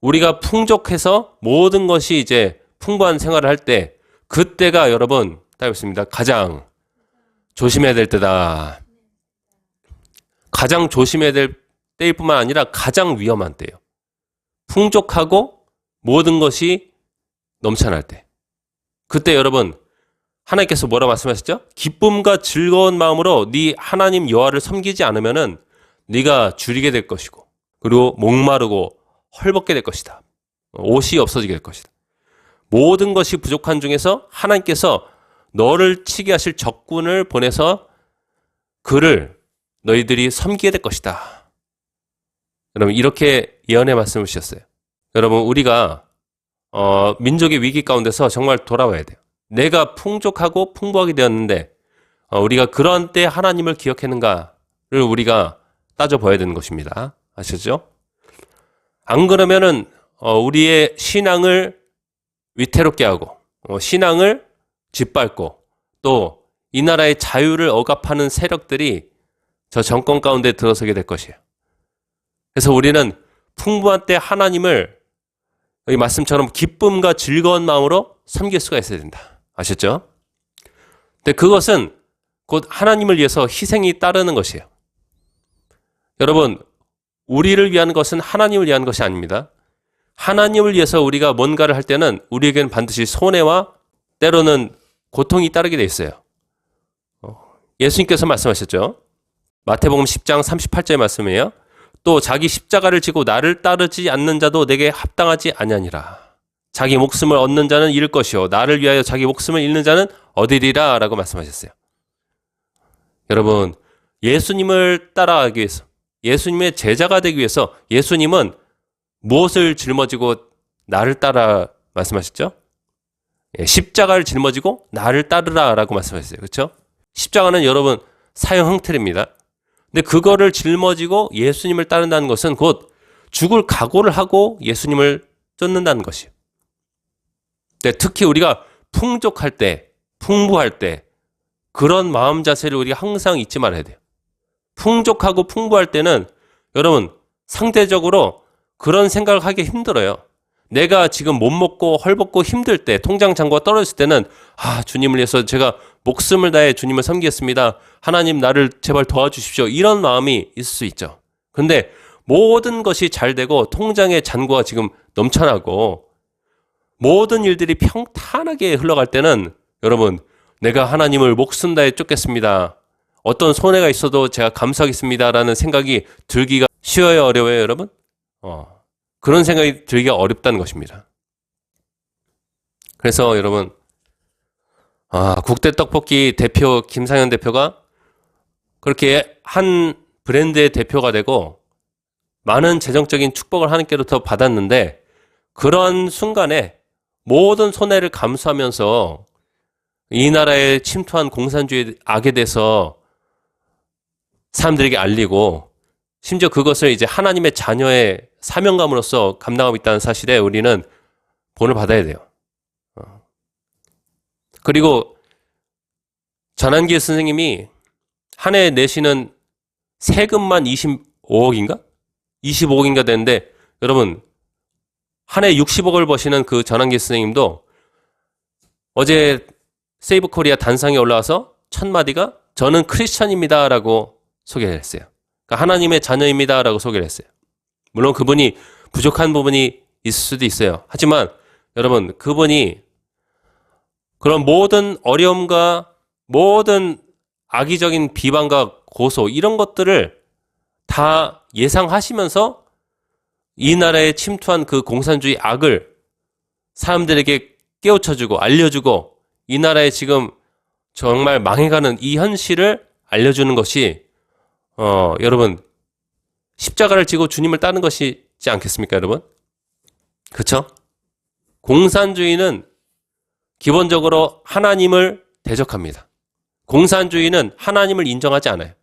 우리가 풍족해서 모든 것이 이제 풍부한 생활을 할 때, 그때가 여러분, 따겠습니다. 가장 조심해야 될 때다. 가장 조심해야 될 때일 뿐만 아니라 가장 위험한 때예요. 풍족하고 모든 것이 넘쳐날 때. 그때 여러분, 하나님께서 뭐라 말씀하셨죠? 기쁨과 즐거운 마음으로 네 하나님 여호와를 섬기지 않으면은 네가 줄이게 될 것이고, 그리고 목마르고 헐벗게 될 것이다. 옷이 없어지게 될 것이다. 모든 것이 부족한 중에서 하나님께서 너를 치게 하실 적군을 보내서 그를 너희들이 섬기게 될 것이다. 여러분, 이렇게 예언의 말씀을 주셨어요. 여러분, 우리가 민족의 위기 가운데서 정말 돌아와야 돼요. 내가 풍족하고 풍부하게 되었는데 우리가 그런 때 하나님을 기억했는가를 우리가 따져봐야 되는 것입니다. 아시죠? 안 그러면은 우리의 신앙을 위태롭게 하고 신앙을 짓밟고 또 이 나라의 자유를 억압하는 세력들이 저 정권 가운데 들어서게 될 것이에요. 그래서 우리는 풍부한 때 하나님을 이 말씀처럼 기쁨과 즐거운 마음으로 섬길 수가 있어야 된다. 아셨죠? 근데 그것은 곧 하나님을 위해서 희생이 따르는 것이에요. 여러분, 우리를 위한 것은 하나님을 위한 것이 아닙니다. 하나님을 위해서 우리가 뭔가를 할 때는 우리에게는 반드시 손해와 때로는 고통이 따르게 돼 있어요. 예수님께서 말씀하셨죠. 마태복음 10장 38절의 말씀이에요. 또 자기 십자가를 지고 나를 따르지 않는 자도 내게 합당하지 아니하니라. 자기 목숨을 얻는 자는 잃을 것이요 나를 위하여 자기 목숨을 잃는 자는 얻으리라 라고 말씀하셨어요. 여러분, 예수님을 따라가기 위해서, 예수님의 제자가 되기 위해서 예수님은 무엇을 짊어지고 나를 따라 말씀하셨죠? 십자가를 짊어지고 나를 따르라 라고 말씀하셨어요. 그렇죠? 십자가는 여러분 사형 형틀입니다. 근데 그거를 짊어지고 예수님을 따른다는 것은 곧 죽을 각오를 하고 예수님을 쫓는다는 것이에요. 근데 특히 우리가 풍족할 때, 풍부할 때 그런 마음 자세를 우리가 항상 잊지 말아야 돼요. 풍족하고 풍부할 때는 여러분 상대적으로 그런 생각을 하기 힘들어요. 내가 지금 못 먹고 헐벗고 힘들 때, 통장 잔고가 떨어졌을 때는 주님을 위해서 제가 목숨을 다해 주님을 섬기겠습니다. 하나님 나를 제발 도와주십시오. 이런 마음이 있을 수 있죠. 그런데 모든 것이 잘 되고 통장에 잔고가 지금 넘쳐나고 모든 일들이 평탄하게 흘러갈 때는 여러분, 내가 하나님을 목숨 다해 쫓겠습니다. 어떤 손해가 있어도 제가 감사하겠습니다라는 생각이 들기가 쉬워요, 어려워요, 여러분? 그런 생각이 들기가 어렵다는 것입니다. 그래서 여러분, 국대 떡볶이 대표 김상현 대표가 그렇게 한 브랜드의 대표가 되고 많은 재정적인 축복을 하나님께로부터 받았는데 그런 순간에 모든 손해를 감수하면서 이 나라에 침투한 공산주의 악에 대해서 사람들에게 알리고 심지어 그것을 이제 하나님의 자녀의 사명감으로서 감당하고 있다는 사실에 우리는 본을 받아야 돼요. 그리고 전한기 선생님이 한 해 내시는 세금만 25억인가? 25억인가 되는데 여러분 한 해 60억을 버시는 그 전한기 선생님도 어제 세이브 코리아 단상에 올라와서 첫 마디가 저는 크리스천입니다 라고 소개를 했어요. 그러니까 하나님의 자녀입니다 라고 소개를 했어요. 물론 그분이 부족한 부분이 있을 수도 있어요. 하지만 여러분 그분이 그런 모든 어려움과 모든 악의적인 비방과 고소 이런 것들을 다 예상하시면서 이 나라에 침투한 그 공산주의 악을 사람들에게 깨우쳐주고 알려주고 이 나라에 지금 정말 망해가는 이 현실을 알려주는 것이 여러분 십자가를 지고 주님을 따르는 것이지 않겠습니까, 여러분? 그렇죠? 공산주의는 기본적으로 하나님을 대적합니다. 공산주의는 하나님을 인정하지 않아요.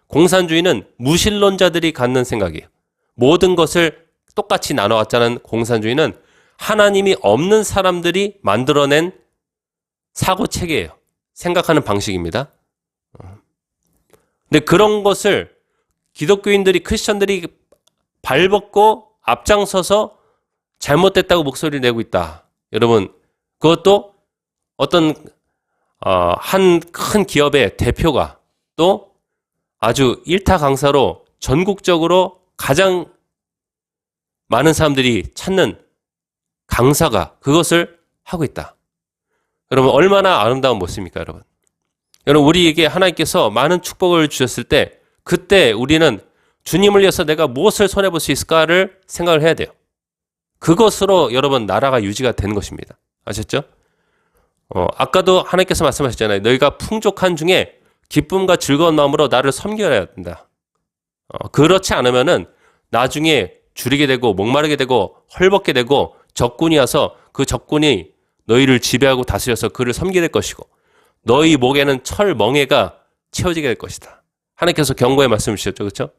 공산주의는 무신론자들이 갖는 생각이에요. 모든 것을 똑같이 나눠왔자는 공산주의는 하나님이 없는 사람들이 만들어낸 사고체계예요. 생각하는 방식입니다. 근데 그런 것을 기독교인들이 크리스천들이 발벗고 앞장서서 잘못됐다고 목소리를 내고 있다. 여러분, 그것도 어떤 한 큰 기업의 대표가 또 아주 일타 강사로 전국적으로 가장 많은 사람들이 찾는 강사가 그것을 하고 있다. 여러분, 얼마나 아름다운 모습입니까, 여러분? 여러분, 우리에게 하나님께서 많은 축복을 주셨을 때 그때 우리는 주님을 위해서 내가 무엇을 손해볼 수 있을까를 생각을 해야 돼요. 그것으로 여러분 나라가 유지가 되는 것입니다. 아셨죠? 아까도 하나님께서 말씀하셨잖아요. 너희가 풍족한 중에 기쁨과 즐거운 마음으로 나를 섬겨야 된다. 그렇지 않으면은 나중에 줄이게 되고 목마르게 되고 헐벗게 되고 적군이 와서 그 적군이 너희를 지배하고 다스려서 그를 섬기게 될 것이고 너희 목에는 철 멍에가 채워지게 될 것이다. 하나님께서 경고의 말씀을 주셨죠. 그렇죠?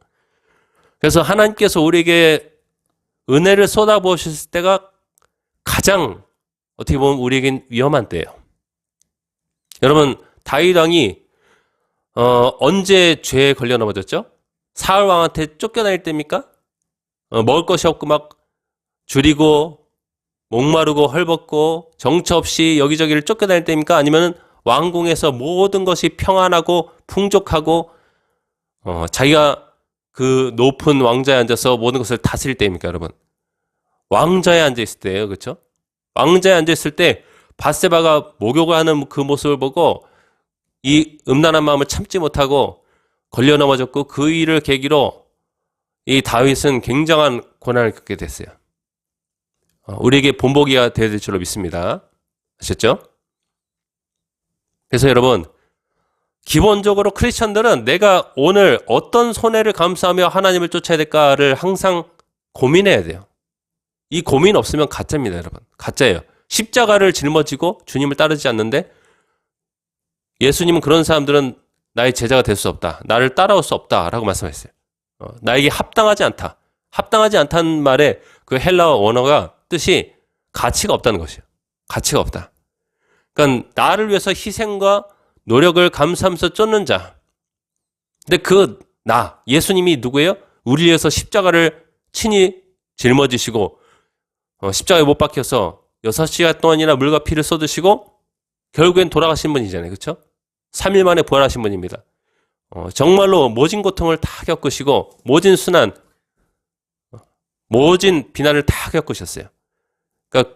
그래서 하나님께서 우리에게 은혜를 쏟아부으셨을 때가 가장 어떻게 보면 우리에겐 위험한 때예요. 여러분, 다윗 왕이 언제 죄에 걸려 넘어졌죠? 사울 왕한테 쫓겨다닐 때입니까? 먹을 것이 없고 막 줄이고 목마르고 헐벗고 정처 없이 여기저기를 쫓겨다닐 때입니까? 아니면 왕궁에서 모든 것이 평안하고 풍족하고 자기가 그 높은 왕좌에 앉아서 모든 것을 다스릴 때입니까, 여러분? 왕좌에 앉아 있을 때예요, 그렇죠? 왕좌에 앉아 있을 때 밧세바가 목욕을 하는 그 모습을 보고 이 음란한 마음을 참지 못하고 걸려 넘어졌고 그 일을 계기로 이 다윗은 굉장한 고난을 겪게 됐어요. 우리에게 본보기가 되어야 될 줄로 믿습니다. 아셨죠? 그래서 여러분, 기본적으로 크리스천들은 내가 오늘 어떤 손해를 감수하며 하나님을 쫓아야 될까를 항상 고민해야 돼요. 이 고민 없으면 가짜입니다, 여러분. 가짜예요. 십자가를 짊어지고 주님을 따르지 않는데 예수님은 그런 사람들은 나의 제자가 될 수 없다. 나를 따라올 수 없다라고 말씀하셨어요. 나에게 합당하지 않다. 합당하지 않다는 말에 그 헬라어 원어가 뜻이 가치가 없다는 것이에요. 가치가 없다. 그러니까 나를 위해서 희생과 노력을 감수하면서 쫓는 자. 근데 그 나, 예수님이 누구예요? 우리 위해서 십자가를 친히 짊어지시고 십자가에 못 박혀서 6시간 동안이나 물과 피를 쏟으시고 결국엔 돌아가신 분이잖아요. 그렇죠? 3일 만에 부활하신 분입니다. 정말로 모진 고통을 다 겪으시고 모진 순환, 모진 비난을 다 겪으셨어요. 그러니까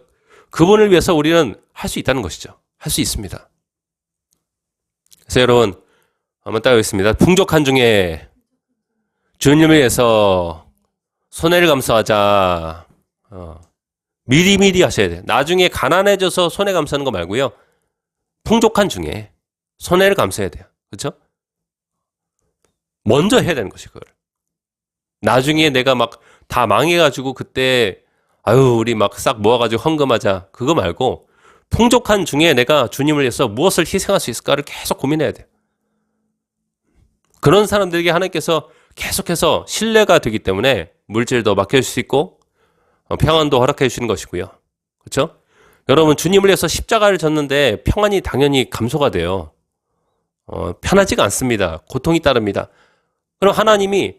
그분을 위해서 우리는 할 수 있다는 것이죠. 할 수 있습니다. 그래서 여러분 한번 따라하겠습니다. 풍족한 중에 주님을 위해서 손해를 감수하자. 미리미리 하셔야 돼요. 나중에 가난해져서 손해 감수하는 거 말고요. 풍족한 중에 손해를 감수해야 돼요. 그렇죠? 먼저 해야 되는 것이 그걸. 나중에 내가 막 다 망해가지고 그때 우리 막 싹 모아가지고 헌금하자. 그거 말고 풍족한 중에 내가 주님을 위해서 무엇을 희생할 수 있을까를 계속 고민해야 돼요. 그런 사람들에게 하나님께서 계속해서 신뢰가 되기 때문에 물질도 맡겨줄 수 있고 평안도 허락해 주시는 것이고요. 그렇죠? 여러분, 주님을 위해서 십자가를 졌는데 평안이 당연히 감소가 돼요. 편하지가 않습니다. 고통이 따릅니다. 그럼 하나님이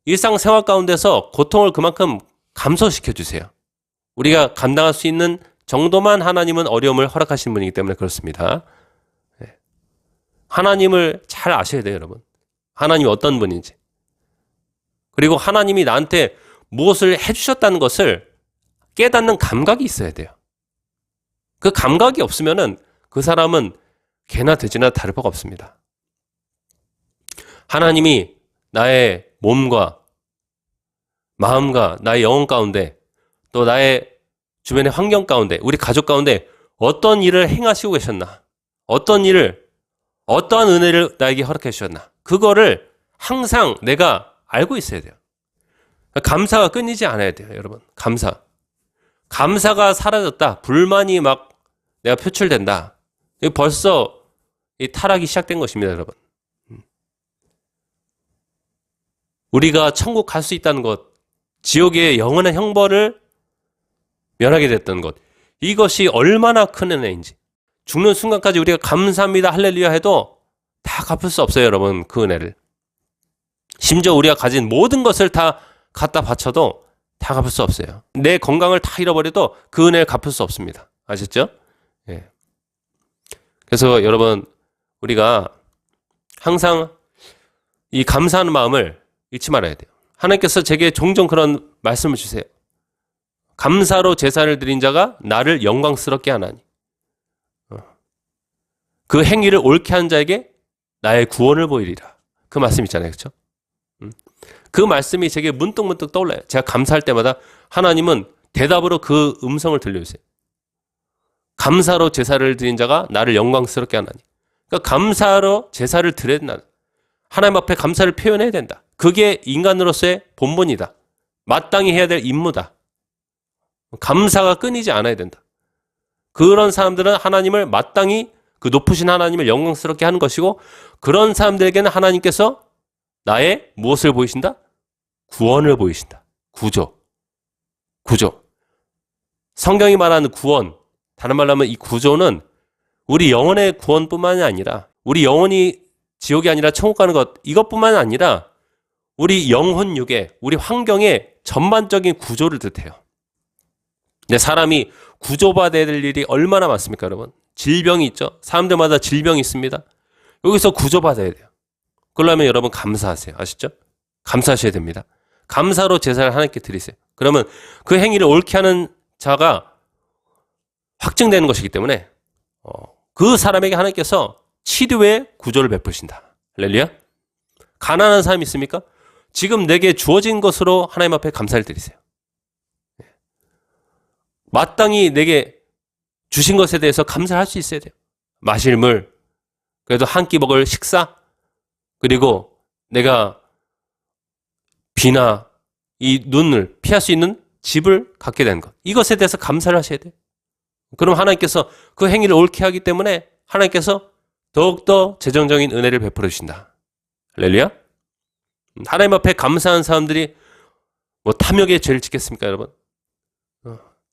일상생활 가운데서 고통을 그만큼 감소시켜 주세요. 우리가 감당할 수 있는 정도만 하나님은 어려움을 허락하시는 분이기 때문에 그렇습니다. 하나님을 잘 아셔야 돼요, 여러분. 하나님이 어떤 분인지. 그리고 하나님이 나한테 무엇을 해주셨다는 것을 깨닫는 감각이 있어야 돼요. 그 감각이 없으면은 그 사람은 개나 돼지나 다를 바가 없습니다. 하나님이 나의 몸과 마음과 나의 영혼 가운데 또 나의 주변의 환경 가운데 우리 가족 가운데 어떤 일을 행하시고 계셨나, 어떤 일을, 어떠한 은혜를 나에게 허락해 주셨나, 그거를 항상 내가 알고 있어야 돼요. 감사가 끊이지 않아야 돼요, 여러분. 감사가 사라졌다, 불만이 막 내가 표출된다, 벌써 이 타락이 시작된 것입니다, 여러분. 우리가 천국 갈 수 있다는 것, 지옥의 영원한 형벌을 면하게 됐던 것, 이것이 얼마나 큰 은혜인지. 죽는 순간까지 우리가 감사합니다, 할렐루야 해도 다 갚을 수 없어요, 여러분. 그 은혜를. 심지어 우리가 가진 모든 것을 다 갖다 바쳐도 다 갚을 수 없어요. 내 건강을 다 잃어버려도 그 은혜를 갚을 수 없습니다. 아셨죠? 예. 그래서 여러분, 우리가 항상 이 감사하는 마음을 잃지 말아야 돼요. 하나님께서 제게 종종 그런 말씀을 주세요. 감사로 제사를 드린 자가 나를 영광스럽게 하나니. 그 행위를 옳게 한 자에게 나의 구원을 보이리라. 그 말씀 있잖아요. 그렇죠? 그 말씀이 제게 문득문득 떠올라요. 제가 감사할 때마다 하나님은 대답으로 그 음성을 들려주세요. 감사로 제사를 드린 자가 나를 영광스럽게 하나니. 그러니까 감사로 제사를 드려야 된다. 하나님 앞에 감사를 표현해야 된다. 그게 인간으로서의 본분이다. 마땅히 해야 될 임무다. 감사가 끊이지 않아야 된다. 그런 사람들은 하나님을 마땅히 그 높으신 하나님을 영광스럽게 하는 것이고, 그런 사람들에게는 하나님께서 나의 무엇을 보이신다? 구원을 보이신다. 구조. 성경이 말하는 구원, 다른 말로 하면 이 구조는 우리 영혼의 구원뿐만이 아니라, 우리 영혼이 지옥이 아니라 천국 가는 것, 이것뿐만 아니라 우리 영혼육의, 우리 환경의 전반적인 구조를 뜻해요. 근데 사람이 구조받아야 될 일이 얼마나 많습니까, 여러분? 질병이 있죠. 사람들마다 질병이 있습니다. 여기서 구조받아야 돼요. 그러려면 여러분 감사하세요. 아시죠? 감사하셔야 됩니다. 감사로 제사를 하나님께 드리세요. 그러면 그 행위를 옳게 하는 자가 확증되는 것이기 때문에 그 사람에게 하나님께서 치료의 구조를 베푸신다. 할렐루야. 가난한 사람이 있습니까? 지금 내게 주어진 것으로 하나님 앞에 감사를 드리세요. 마땅히 내게 주신 것에 대해서 감사할 수 있어야 돼요. 마실 물, 그래도 한 끼 먹을 식사, 그리고 내가 비나 이 눈을 피할 수 있는 집을 갖게 되는 것, 이것에 대해서 감사를 하셔야 돼요. 그럼 하나님께서 그 행위를 옳게 하기 때문에 하나님께서 더욱더 재정적인 은혜를 베풀어 주신다. 할렐루야. 하나님 앞에 감사한 사람들이 뭐 탐욕의 죄를 짓겠습니까, 여러분?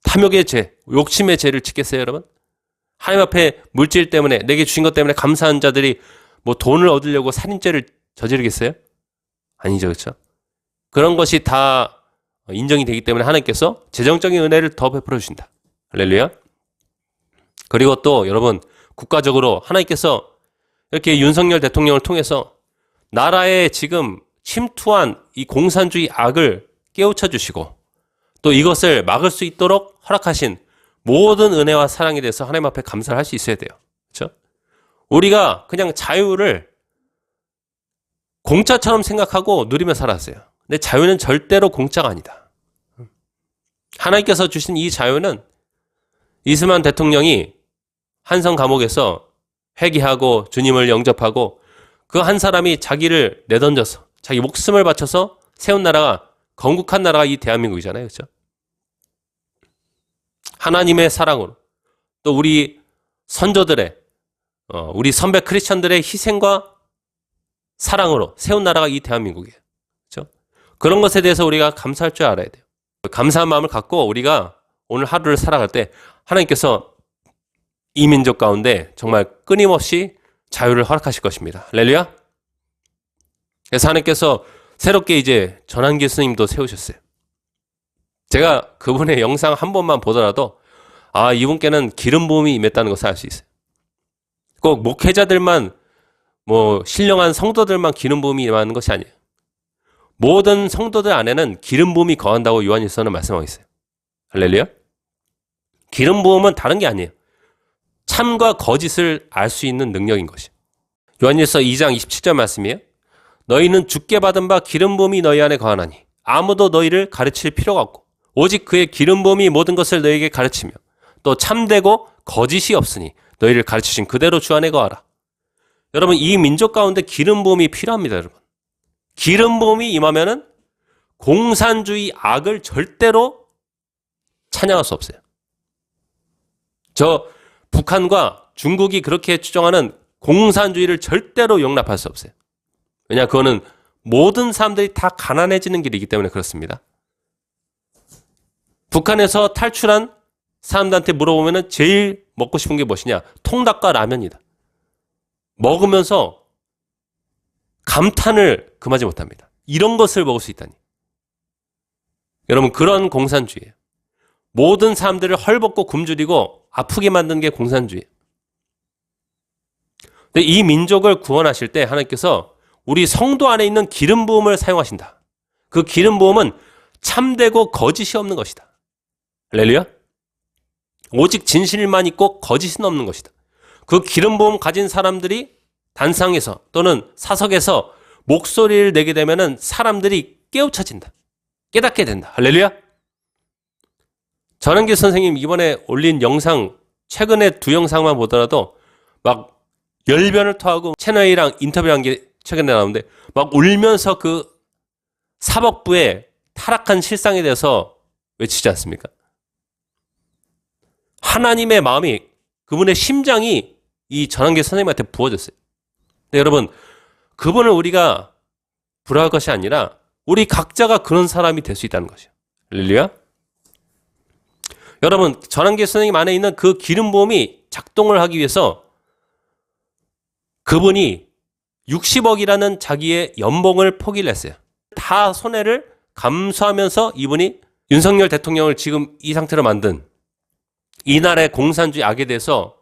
탐욕의 죄, 욕심의 죄를 짓겠어요, 여러분? 하나님 앞에 물질 때문에, 내게 주신 것 때문에 감사한 자들이 뭐 돈을 얻으려고 살인죄를 저지르겠어요? 아니죠, 그렇죠? 그런 것이 다 인정이 되기 때문에 하나님께서 재정적인 은혜를 더 베풀어 주신다. 할렐루야. 그리고 또 여러분, 국가적으로 하나님께서 이렇게 윤석열 대통령을 통해서 나라에 지금 침투한 이 공산주의 악을 깨우쳐 주시고, 또 이것을 막을 수 있도록 허락하신 모든 은혜와 사랑에 대해서 하나님 앞에 감사를 할 수 있어야 돼요. 그렇죠? 우리가 그냥 자유를 공짜처럼 생각하고 누리며 살았어요. 근데 자유는 절대로 공짜가 아니다. 하나님께서 주신 이 자유는 이스만 대통령이 한성 감옥에서 회개하고 주님을 영접하고 그 한 사람이 자기를 내던져서 자기 목숨을 바쳐서 세운 나라가, 건국한 나라가 이 대한민국이잖아요. 그렇죠? 하나님의 사랑으로, 또 우리 선조들의, 우리 선배 크리스천들의 희생과 사랑으로 세운 나라가 이 대한민국이에요. 그렇죠? 그런 것에 대해서 우리가 감사할 줄 알아야 돼요. 감사한 마음을 갖고 우리가 오늘 하루를 살아갈 때 하나님께서 이 민족 가운데 정말 끊임없이 자유를 허락하실 것입니다. 할렐루야. 그래서 하나님께서 새롭게 이제 전환기 스님도 세우셨어요. 제가 그분의 영상 한 번만 보더라도 이분께는 기름 부음이 임했다는 것을 알 수 있어요. 꼭 목회자들만, 뭐 신령한 성도들만 기름 부음이 임하는 것이 아니에요. 모든 성도들 안에는 기름 부음이 거한다고 요한일서는 말씀하고 있어요. 할렐루야. 기름 부음은 다른 게 아니에요. 참과 거짓을 알 수 있는 능력인 것이에요. 요한일서 2장 27절 말씀이에요. 너희는 주께 받은 바 기름 부음이 너희 안에 거하나니 아무도 너희를 가르칠 필요가 없고 오직 그의 기름 부음이 모든 것을 너희에게 가르치며 또 참되고 거짓이 없으니 너희를 가르치신 그대로 주 안에 거하라. 여러분, 이 민족 가운데 기름 부음이 필요합니다. 여러분, 기름 부음이 임하면은 공산주의 악을 절대로 찬양할 수 없어요. 저 북한과 중국이 그렇게 추정하는 공산주의를 절대로 용납할 수 없어요. 왜냐, 그거는 모든 사람들이 다 가난해지는 길이기 때문에 그렇습니다. 북한에서 탈출한 사람들한테 물어보면 제일 먹고 싶은 게 무엇이냐? 통닭과 라면이다. 먹으면서 감탄을 금하지 못합니다. 이런 것을 먹을 수 있다니. 여러분, 그런 공산주의예요. 모든 사람들을 헐벗고 굶주리고 아프게 만든 게 공산주의예요. 근데 이 민족을 구원하실 때 하나님께서 우리 성도 안에 있는 기름 부음을 사용하신다. 그 기름 부음은 참되고 거짓이 없는 것이다. 할렐루야. 오직 진실만 있고 거짓은 없는 것이다. 그 기름 부음 가진 사람들이 단상에서 또는 사석에서 목소리를 내게 되면은 사람들이 깨우쳐진다. 깨닫게 된다. 할렐루야. 전은기 선생님 이번에 올린 영상, 최근에 2영상만 보더라도 막 열변을 토하고 채널이랑 인터뷰한 게 최근에 나오는데 막 울면서 그 사법부의 타락한 실상에 대해서 외치지 않습니까? 하나님의 마음이, 그분의 심장이 이 전한계 선생님한테 부어졌어요. 근데 여러분, 그분을 우리가 부러워할 것이 아니라 우리 각자가 그런 사람이 될 수 있다는 것이에요. 할렐루야. 여러분, 전한계 선생님 안에 있는 그 기름 부음이 작동을 하기 위해서 그분이 60억이라는 자기의 연봉을 포기를 했어요. 다 손해를 감수하면서 이분이 윤석열 대통령을 지금 이 상태로 만든 이 나라의 공산주의 악에 대해서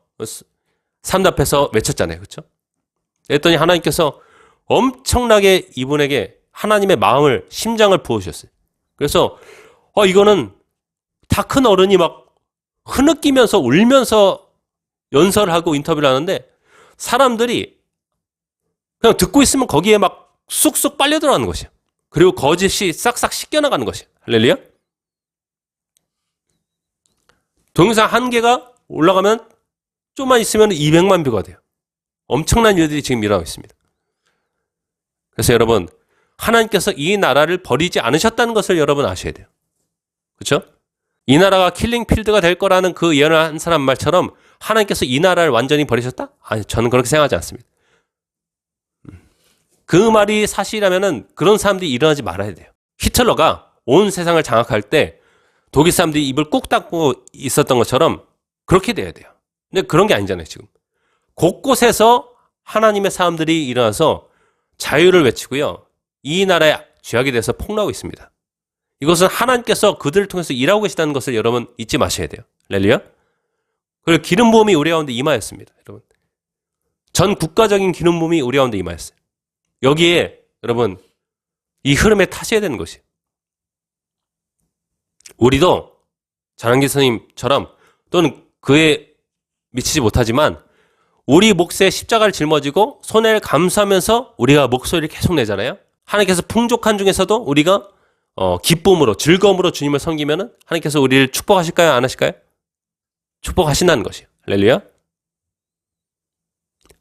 사람들 앞에서 외쳤잖아요. 그렇죠? 그랬더니 하나님께서 엄청나게 이분에게 하나님의 마음을, 심장을 부어주셨어요. 그래서 이거는 다 큰 어른이 막 흐느끼면서 울면서 연설을 하고 인터뷰를 하는데 사람들이 그냥 듣고 있으면 거기에 막 쑥쑥 빨려 들어가는 것이에요. 그리고 거짓이 싹싹 씻겨나가는 것이에요. 할렐루야. 동영상 한 개가 올라가면 좀만 있으면 200만 뷰가 돼요. 엄청난 일들이 지금 일어나고 있습니다. 그래서 여러분, 하나님께서 이 나라를 버리지 않으셨다는 것을 여러분 아셔야 돼요. 그렇죠? 이 나라가 킬링필드가 될 거라는 그 예언을 한 사람 말처럼 하나님께서 이 나라를 완전히 버리셨다? 아니, 저는 그렇게 생각하지 않습니다. 그 말이 사실이라면은 그런 사람들이 일어나지 말아야 돼요. 히틀러가 온 세상을 장악할 때 독일 사람들이 입을 꾹 닫고 있었던 것처럼 그렇게 돼야 돼요. 근데 그런 게 아니잖아요, 지금. 곳곳에서 하나님의 사람들이 일어나서 자유를 외치고요. 이 나라의 죄악에 대해서 폭로하고 있습니다. 이것은 하나님께서 그들을 통해서 일하고 계시다는 것을 여러분 잊지 마셔야 돼요. 할렐루야. 그리고 기름 부음이 우리 가운데 임하였습니다. 여러분, 전 국가적인 기름 부음이 우리 가운데 임하였어요. 여기에 여러분 이 흐름에 타셔야 되는 것이에요. 우리도 전한기 선생님처럼 또는 그에 미치지 못하지만 우리 몫에 십자가를 짊어지고 손해를 감수하면서 우리가 목소리를 계속 내잖아요. 하나님께서 풍족한 중에서도 우리가 기쁨으로, 즐거움으로 주님을 섬기면은 하나님께서 우리를 축복하실까요? 안 하실까요? 축복하신다는 것이에요. 할렐루야.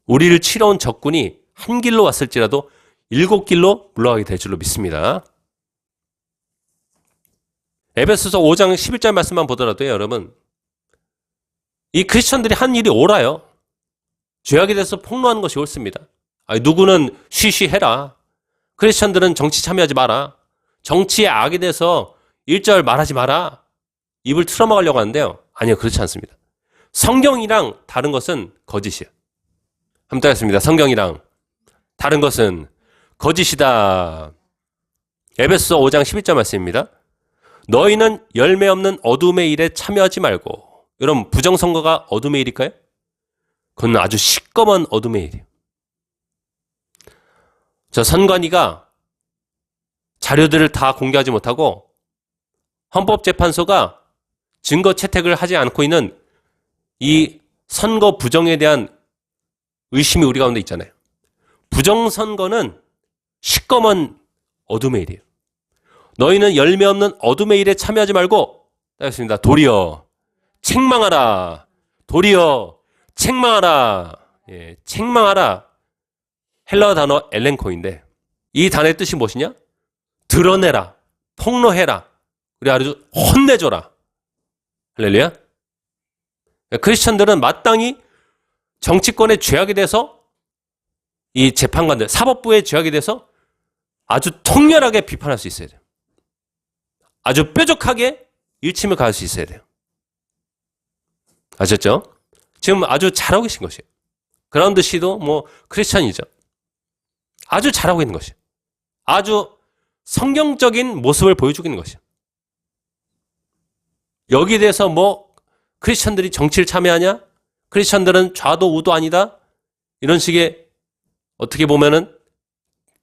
우리를 치러 온 적군이 한 길로 왔을지라도 7길로 물러가게 될 줄로 믿습니다. 에베소서 5장 11절 말씀만 보더라도 여러분, 이 크리스천들이 한 일이 옳아요. 죄악에 대해서 폭로하는 것이 옳습니다. 누구는 쉬쉬해라. 크리스천들은 정치 참여하지 마라. 정치의 악에 대해서 1절 말하지 마라. 입을 틀어막으려고 하는데요. 아니요, 그렇지 않습니다. 성경이랑 다른 것은 거짓이에요. 한번 따겠습니다. 성경이랑 다른 것은 거짓이다. 에베소서 5장 11절 말씀입니다. 너희는 열매 없는 어둠의 일에 참여하지 말고. 여러분, 부정선거가 어둠의 일일까요? 그건 아주 시꺼먼 어둠의 일이에요. 저 선관위가 자료들을 다 공개하지 못하고 헌법재판소가 증거 채택을 하지 않고 있는 이 선거 부정에 대한 의심이 우리 가운데 있잖아요. 부정선거는 시꺼먼 어둠의 일이에요. 너희는 열매 없는 어둠의 일에 참여하지 말고, 따겠습니다. 도리어 책망하라. 도리어 책망하라. 예, 책망하라. 헬라어 단어 엘렌코인데 이 단어의 뜻이 무엇이냐? 드러내라. 폭로해라. 그리고 아주 혼내줘라. 할렐루야. 크리스천들은 마땅히 정치권의 죄악에 대해서 이 재판관들, 사법부의 죄악에 대해서 아주 통렬하게 비판할 수 있어야 돼요. 아주 뾰족하게 일침을 가할 수 있어야 돼요. 아셨죠? 지금 아주 잘하고 계신 것이에요. 그라운드 씨도 뭐 크리스천이죠. 아주 잘하고 있는 것이에요. 아주 성경적인 모습을 보여주고 있는 것이에요. 여기에 대해서 뭐 크리스천들이 정치를 참여하냐? 크리스천들은 좌도 우도 아니다? 이런 식의 어떻게 보면은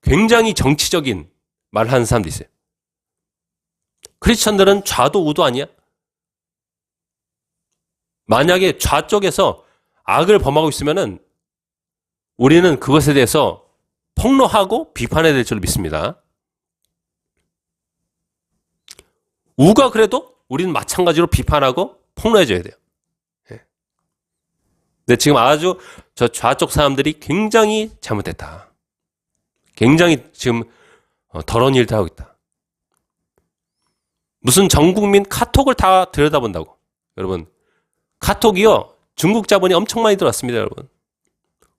굉장히 정치적인 말을 하는 사람도 있어요. 크리스천들은 좌도 우도 아니야? 만약에 좌쪽에서 악을 범하고 있으면은 우리는 그것에 대해서 폭로하고 비판해야 될 줄로 믿습니다. 우가 그래도 우리는 마찬가지로 비판하고 폭로해줘야 돼요. 근데 지금 아주 저 좌쪽 사람들이 굉장히 잘못했다. 굉장히 지금 더러운 일을 하고 있다. 무슨 전 국민 카톡을 다 들여다본다고. 여러분, 카톡이요, 중국 자본이 엄청 많이 들어왔습니다, 여러분.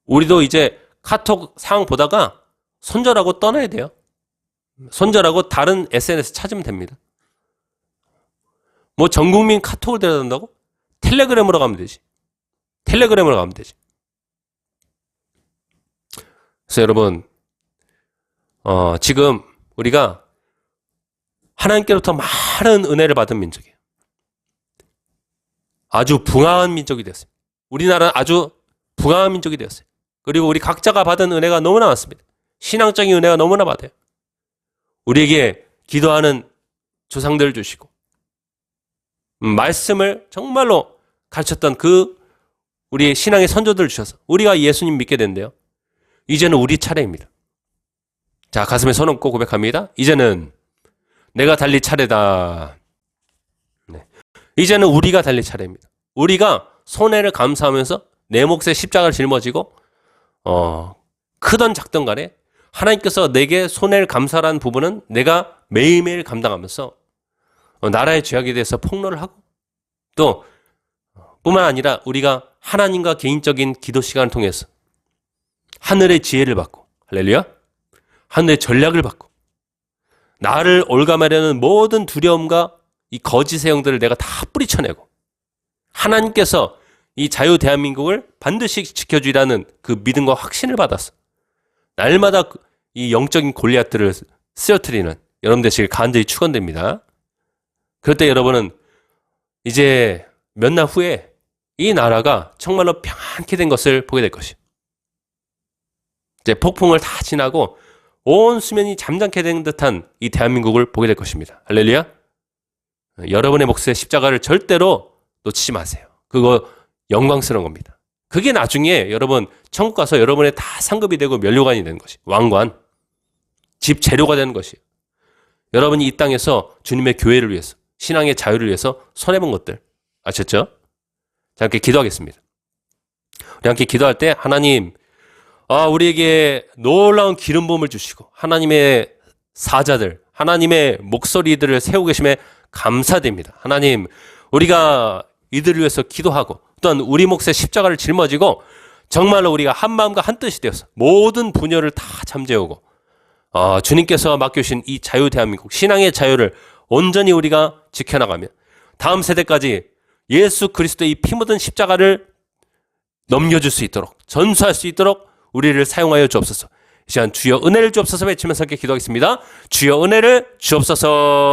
우리도 이제 카톡 상황 보다가 손절하고 떠나야 돼요. 손절하고 다른 SNS 찾으면 됩니다. 뭐 전 국민 카톡을 들여다본다고? 텔레그램으로 가면 되지. 텔레그램으로 가면 되지. 그래서 여러분, 지금 우리가 하나님께로부터 많은 은혜를 받은 민족이에요. 아주 부강한 민족이 되었어요. 우리나라는 아주 부강한 민족이 되었어요. 그리고 우리 각자가 받은 은혜가 너무나 많습니다. 신앙적인 은혜가 너무나 많아요. 우리에게 기도하는 조상들을 주시고 말씀을 정말로 가르쳤던 그 우리의 신앙의 선조들을 주셔서 우리가 예수님 믿게 된대요. 이제는 우리 차례입니다. 자, 가슴에 손 얹고 고백합니다. 이제는 내가 달릴 차례다. 네. 이제는 우리가 달릴 차례입니다. 우리가 손해를 감수하면서 내 몫에 십자가를 짊어지고 크던 작던 간에 하나님께서 내게 손해를 감수하라는 부분은 내가 매일매일 감당하면서 나라의 죄악에 대해서 폭로를 하고 또 뿐만 아니라 우리가 하나님과 개인적인 기도 시간을 통해서 하늘의 지혜를 받고 할렐루야, 하늘의 전략을 받고 나를 올가매려는 모든 두려움과 이 거짓의 영들을 내가 다 뿌리쳐내고 하나님께서 이 자유 대한민국을 반드시 지켜주리라는 그 믿음과 확신을 받았어. 날마다 이 영적인 골리앗들을 쓰러뜨리는 여러분 되시길 간절히 축원됩니다. 그럴 때 여러분은 이제 몇 날 후에 이 나라가 정말로 평안케 된 것을 보게 될 것이에요. 이제 폭풍을 다 지나고 온 수면이 잠잠케 된 듯한 이 대한민국을 보게 될 것입니다. 할렐루야. 여러분의 몫의 십자가를 절대로 놓치지 마세요. 그거 영광스러운 겁니다. 그게 나중에 여러분 천국 가서 여러분의 다 상급이 되고 면류관이 되는 것이 왕관, 집 재료가 되는 것이에요. 여러분이 이 땅에서 주님의 교회를 위해서 신앙의 자유를 위해서 손해본 것들 아셨죠? 자, 함께 기도하겠습니다. 우리 함께 기도할 때 하나님, 우리에게 놀라운 기름 부음을 주시고 하나님의 사자들, 하나님의 목소리들을 세우고 계심에 감사드립니다. 하나님, 우리가 이들을 위해서 기도하고 또한 우리 몫의 십자가를 짊어지고 정말로 우리가 한 마음과 한 뜻이 되어서 모든 분열을 다 잠재우고 주님께서 맡겨주신 이 자유 대한민국 신앙의 자유를 온전히 우리가 지켜나가며 다음 세대까지 예수 그리스도의 이 피 묻은 십자가를 넘겨줄 수 있도록 전수할 수 있도록 우리를 사용하여 주옵소서. 이 시간 주여 은혜를 주옵소서 외치면서 함께 기도하겠습니다. 주여 은혜를 주옵소서.